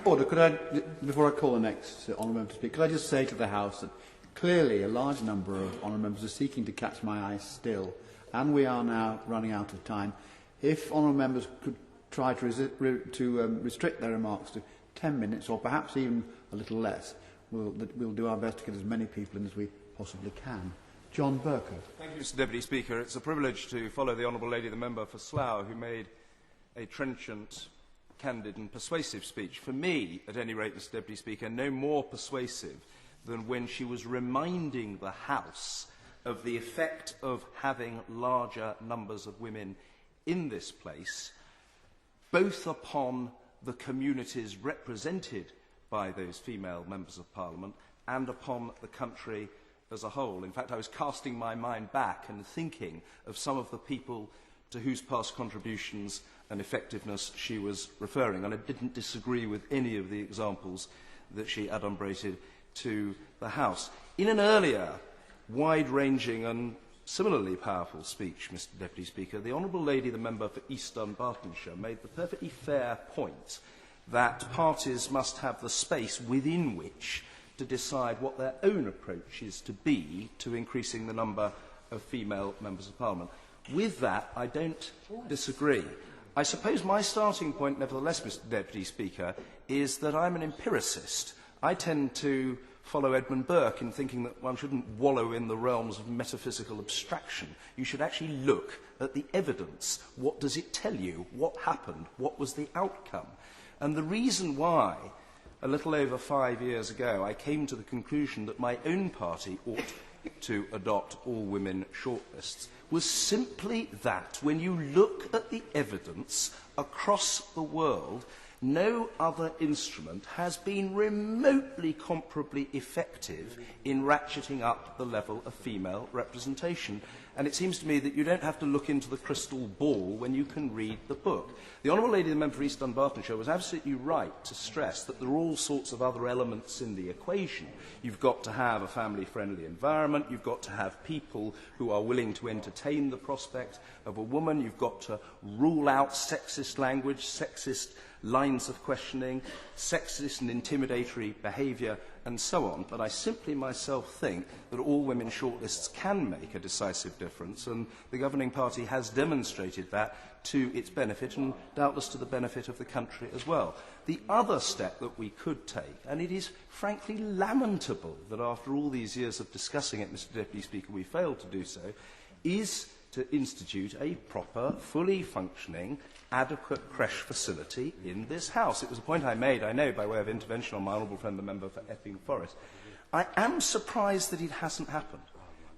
Order. Could I, before I call the next honourable member to speak, could I just say to the House that clearly a large number of honourable members are seeking to catch my eye still, and we are now running out of time. If honourable members could try to restrict their remarks to 10 minutes, or perhaps even a little less, we'll do our best to get as many people in as we possibly can. John Bercow. Thank you, Mr Deputy Speaker. It's a privilege to follow the Honourable Lady, the member for Slough, who made a trenchant, candid and persuasive speech. For me, at any rate, Mr Deputy Speaker, no more persuasive than when she was reminding the House of the effect of having larger numbers of women in this place, both upon the communities represented by those female members of Parliament and upon the country as a whole. In fact, I was casting my mind back and thinking of some of the people to whose past contributions and effectiveness she was referring, and I didn't disagree with any of the examples that she adumbrated to the House. In an earlier, wide-ranging and similarly powerful speech, Mr Deputy Speaker, the Honourable Lady, the member for East Dunbartonshire, made the perfectly fair point that parties must have the space within which to decide what their own approach is to be to increasing the number of female members of Parliament. With that, I don't disagree. I suppose my starting point, nevertheless, Mr Deputy Speaker, is that I'm an empiricist. I tend to follow Edmund Burke in thinking that one shouldn't wallow in the realms of metaphysical abstraction. You should actually look at the evidence. What does it tell you? What happened? What was the outcome? And the reason why, a little over 5 years ago, I came to the conclusion that my own party ought to adopt all-women shortlists was simply that when you look at the evidence across the world, no other instrument has been remotely comparably effective in ratcheting up the level of female representation. And it seems to me that you don't have to look into the crystal ball when you can read the book. The Honourable Lady, the member for East Dunbartonshire, was absolutely right to stress that there are all sorts of other elements in the equation. You've got to have a family-friendly environment, you've got to have people who are willing to entertain the prospect of a woman, you've got to rule out sexist language, sexist lines of questioning, sexist and intimidatory behaviour, and so on. But I simply myself think that all-women shortlists can make a decisive difference, and the governing party has demonstrated that to its benefit, and doubtless to the benefit of the country as well. The other step that we could take, and it is frankly lamentable that after all these years of discussing it, Mr Deputy Speaker, we failed to do so, is to institute a proper, fully functioning, adequate creche facility in this House. It was a point I made, I know, by way of intervention on my honourable friend, the member for Epping Forest. I am surprised that it hasn't happened,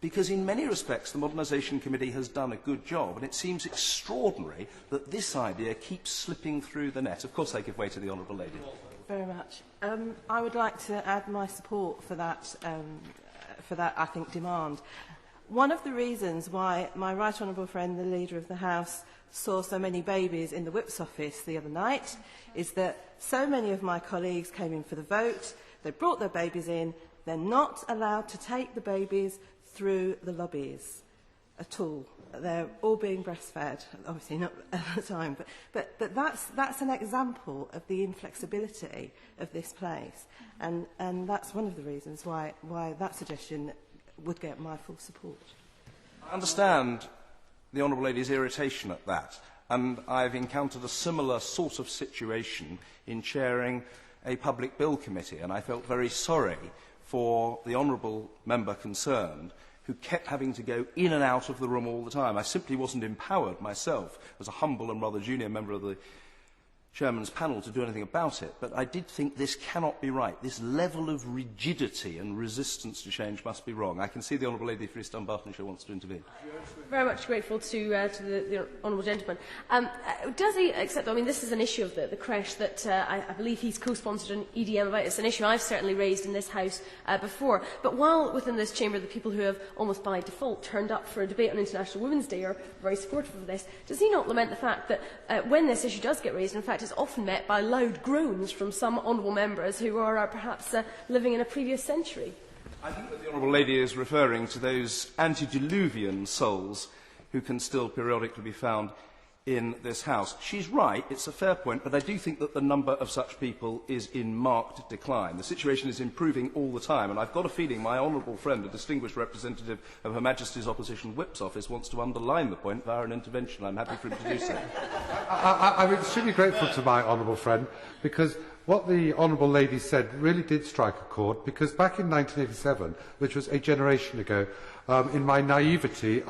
because in many respects the Modernisation Committee has done a good job, and it seems extraordinary that this idea keeps slipping through the net. Of course, I give way to the Honourable Lady. Very much. I would like to add my support for that, I think, demand. One of the reasons why my right honourable friend, the Leader of the House, saw so many babies in the Whip's office the other night is that so many of my colleagues came in for the vote, they brought their babies in, they're not allowed to take the babies through the lobbies at all. They're all being breastfed, obviously not at the time, but that's an example of the inflexibility of this place, and that's one of the reasons why that suggestion would get my full support. I understand the Honourable Lady's irritation at that, and I've encountered a similar sort of situation in chairing a public bill committee, and I felt very sorry for the honourable member concerned who kept having to go in and out of the room all the time. I simply wasn't empowered myself as a humble and rather junior member of the Chairman's panel to do anything about it, but I did think this cannot be right. This level of rigidity and resistance to change must be wrong. I can see the Honourable Lady for East Dunbartonshire wants to intervene. Very much grateful to the Honourable Gentleman. Does he accept, I mean, this is an issue of the creche that I believe he's co-sponsored an EDM about. It's an issue I've certainly raised in this House before. But while within this chamber the people who have almost by default turned up for a debate on International Women's Day are very supportive of this, does he not lament the fact that when this issue does get raised, in fact, is often met by loud groans from some honourable members who are perhaps living in a previous century? I think that the Honourable Lady is referring to those antediluvian souls who can still periodically be found in this House. She's right, it's a fair point, but I do think that the number of such people is in marked decline. The situation is improving all the time, and I've got a feeling my honourable friend, a distinguished representative of Her Majesty's Opposition Whip's office, wants to underline the point via an intervention. I'm happy for him to do so. I'm extremely grateful to my honourable friend, because what the honourable lady said really did strike a chord, because back in 1987, which was a generation ago, in my naivety,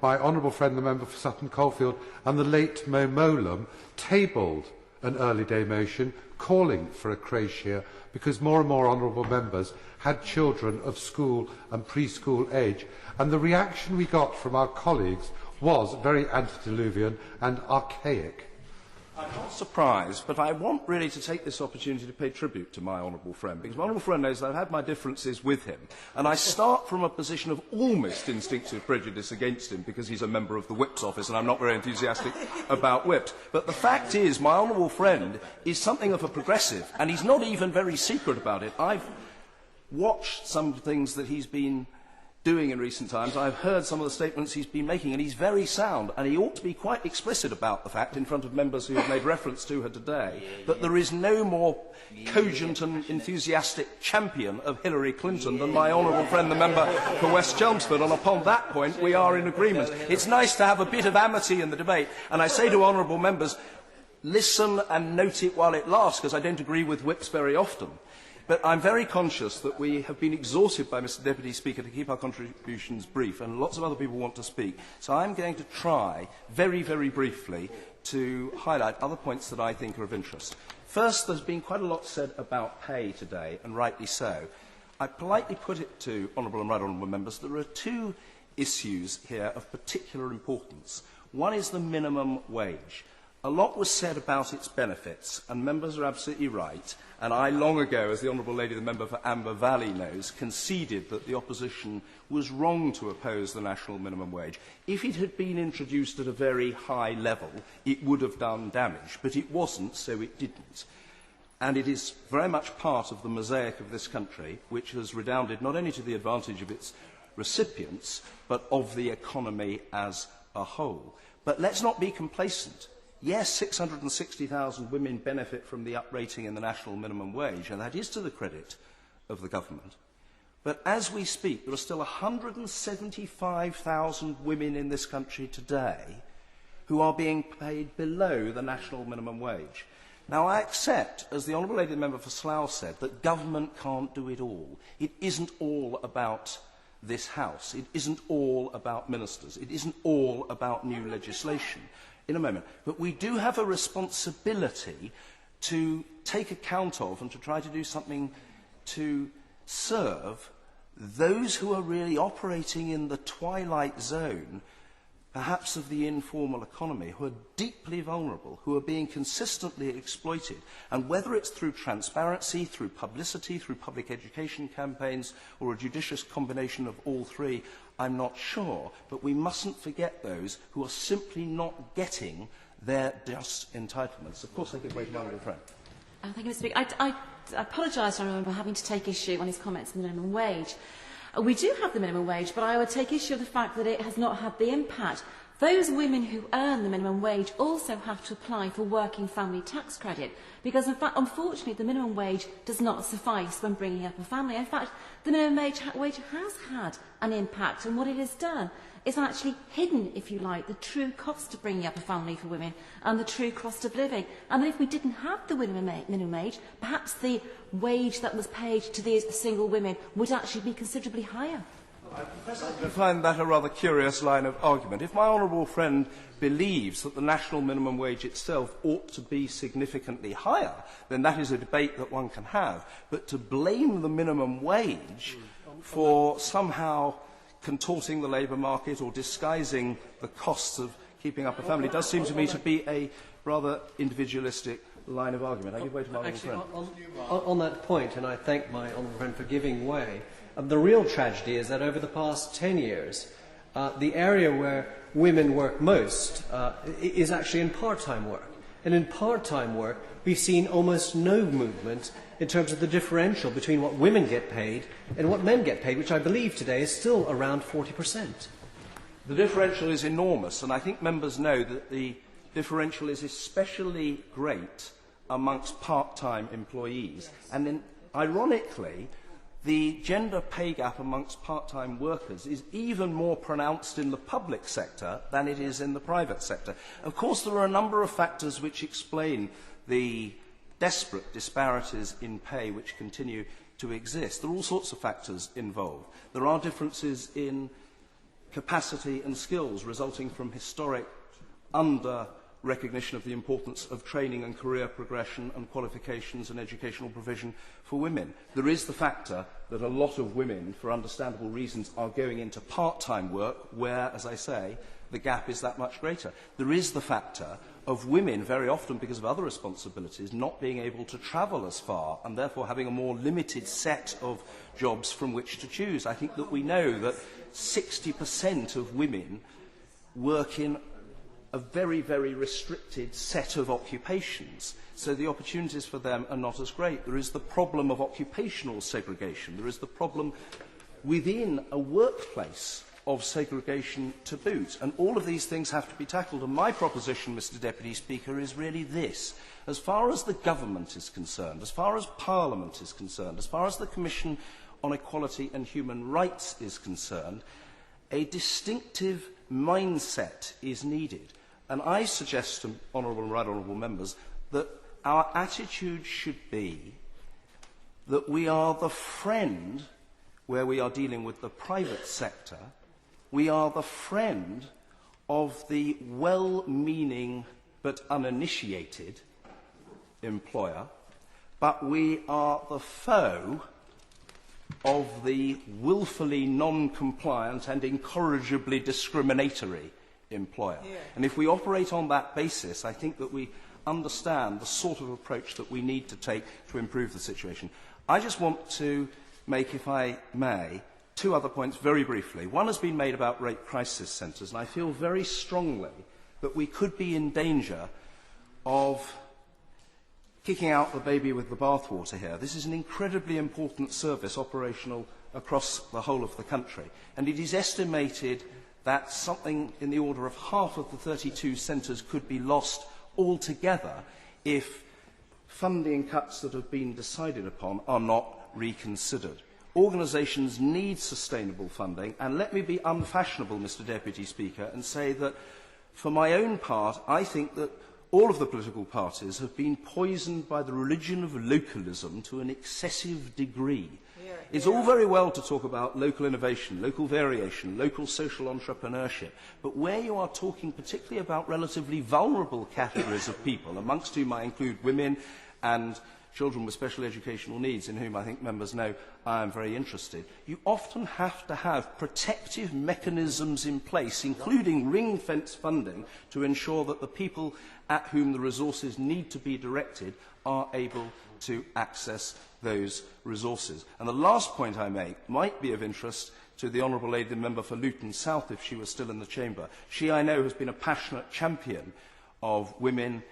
my honourable friend, the member for Sutton Coldfield, and the late Mo Molam tabled an early day motion calling for a creche here because more and more honourable members had children of school and preschool age. And the reaction we got from our colleagues was very antediluvian and archaic. I'm not surprised, but I want really to take this opportunity to pay tribute to my honourable friend, because my honourable friend knows that I've had my differences with him, and I start from a position of almost instinctive prejudice against him because he's a member of the Whip's office and I'm not very enthusiastic about Whips. But the fact is, my honourable friend is something of a progressive, and he's not even very secret about it. I've watched some things that he's been doing in recent times. I've heard some of the statements he's been making, and he's very sound, and he ought to be quite explicit about the fact, in front of members who have made reference to her today, that there is no more cogent and enthusiastic champion of Hillary Clinton than my honourable friend, the member for West Chelmsford, and upon that point we are in agreement. It's nice to have a bit of amity in the debate, and I say to honourable members, listen and note it while it lasts, because I don't agree with Whips very often. But I'm very conscious that we have been exhausted by Mr Deputy Speaker to keep our contributions brief, and lots of other people want to speak. So I'm going to try, very, very briefly, to highlight other points that I think are of interest. First, there's been quite a lot said about pay today, and rightly so. I politely put it to honourable and right honourable members that there are two issues here of particular importance. One is the minimum wage. A lot was said about its benefits, and members are absolutely right. And I, long ago, as the Honourable Lady, the member for Amber Valley knows, conceded that the opposition was wrong to oppose the national minimum wage. If it had been introduced at a very high level, it would have done damage. But it wasn't, so it didn't. And it is very much part of the mosaic of this country, which has redounded not only to the advantage of its recipients, but of the economy as a whole. But let's not be complacent. Yes, 660,000 women benefit from the uprating in the national minimum wage, and that is to the credit of the government. But as we speak, there are still 175,000 women in this country today who are being paid below the national minimum wage. Now, I accept, as the Honourable Lady the Member for Slough said, that government can't do it all. It isn't all about this House. It isn't all about ministers. It isn't all about new legislation. In a moment. But we do have a responsibility to take account of and to try to do something to serve those who are really operating in the twilight zone, perhaps of the informal economy, who are deeply vulnerable, who are being consistently exploited. And whether it's through transparency, through publicity, through public education campaigns, or a judicious combination of all three, I'm not sure, but we mustn't forget those who are simply not getting their just entitlements. Of course, I give way to my honourable friend. Thank you, Mr Speaker. I apologise, Honourable Member, for having to take issue on his comments on the minimum wage. We do have the minimum wage, but I would take issue with the fact that it has not had the impact. Those women who earn the minimum wage also have to apply for working family tax credit because, in fact, unfortunately, the minimum wage does not suffice when bringing up a family. In fact, the minimum wage has had an impact, and what it has done is actually hidden, if you like, the true cost of bringing up a family for women and the true cost of living. And if we didn't have the minimum wage, perhaps the wage that was paid to these single women would actually be considerably higher. I find that a rather curious line of argument. If my honourable friend believes that the national minimum wage itself ought to be significantly higher, then that is a debate that one can have. But to blame the minimum wage for somehow contorting the labour market or disguising the costs of keeping up a family does seem to me to be a rather individualistic line of argument. I give way to my honourable friend. On that point, and I thank my honourable friend for giving way, the real tragedy is that over the past 10 years, the area where women work most is actually in part-time work. And in part-time work, we've seen almost no movement in terms of the differential between what women get paid and what men get paid, which I believe today is still around 40%. The differential is enormous, and I think members know that the differential is especially great amongst part-time employees. Yes. And then, ironically, the gender pay gap amongst part-time workers is even more pronounced in the public sector than it is in the private sector. Of course, there are a number of factors which explain the desperate disparities in pay which continue to exist. There are all sorts of factors involved. There are differences in capacity and skills resulting from historic under-recognition of the importance of training and career progression and qualifications and educational provision for women. There is the factor that a lot of women, for understandable reasons, are going into part-time work where, as I say, the gap is that much greater. There is the factor of women, very often because of other responsibilities, not being able to travel as far and therefore having a more limited set of jobs from which to choose. I think that we know that 60% of women work in a very, very restricted set of occupations, so the opportunities for them are not as great. There is the problem of occupational segregation. There is the problem within a workplace of segregation to boot. And all of these things have to be tackled. And my proposition, Mr. Deputy Speaker, is really this. As far as the government is concerned, as far as Parliament is concerned, as far as the Commission on Equality and Human Rights is concerned, a distinctive mindset is needed. And I suggest to honourable and right honourable members that our attitude should be that we are the friend where we are dealing with the private sector. We are the friend of the well-meaning but uninitiated employer, but we are the foe of the willfully non-compliant and incorrigibly discriminatory employer. Yeah. And if we operate on that basis, I think that we understand the sort of approach that we need to take to improve the situation. I just want to make, if I may, two other points very briefly. One has been made about rape crisis centres, and I feel very strongly that we could be in danger of kicking out the baby with the bathwater here. This is an incredibly important service operational across the whole of the country, and it is estimated that something in the order of half of the 32 centres could be lost altogether if funding cuts that have been decided upon are not reconsidered. Organisations need sustainable funding, and let me be unfashionable, Mr. Deputy Speaker, and say that, for my own part, I think that all of the political parties have been poisoned by the religion of localism to an excessive degree. It's all very well to talk about local innovation, local variation, local social entrepreneurship, but where you are talking particularly about relatively vulnerable categories of people, amongst whom I include women and children with special educational needs, in whom I think members know I am very interested, you often have to have protective mechanisms in place, including ring-fence funding, to ensure that the people at whom the resources need to be directed are able to access those resources. And the last point I make might be of interest to the Honourable Lady, the member for Luton South, if she was still in the chamber. She, I know, has been a passionate champion of women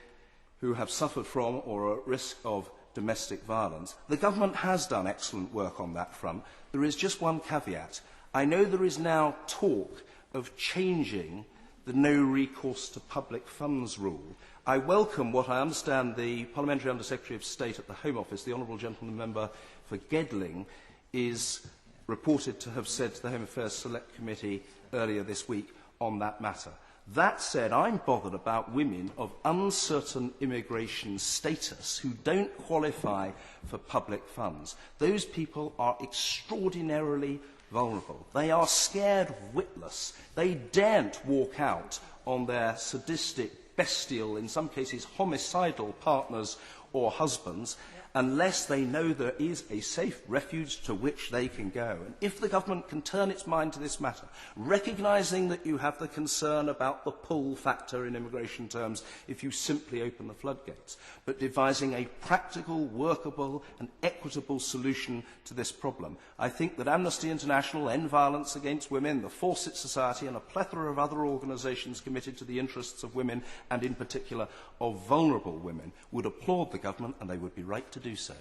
who have suffered from or are at risk of domestic violence. The government has done excellent work on that front. There is just one caveat. I know there is now talk of changing the no recourse to public funds rule. I welcome what I understand the Parliamentary Under-Secretary of State at the Home Office, the Honourable Gentleman Member for Gedling, is reported to have said to the Home Affairs Select Committee earlier this week on that matter. That said, I'm bothered about women of uncertain immigration status who don't qualify for public funds. Those people are extraordinarily vulnerable. They are scared witless. They daren't walk out on their sadistic, bestial, in some cases homicidal partners or husbands unless they know there is a safe refuge to which they can go. And if the government can turn its mind to this matter, recognising that you have the concern about the pull factor in immigration terms if you simply open the floodgates, but devising a practical, workable and equitable solution to this problem, I think that Amnesty International, End Violence Against Women, the Fawcett Society and a plethora of other organisations committed to the interests of women and in particular of vulnerable women would applaud the government, and they would be right to do so.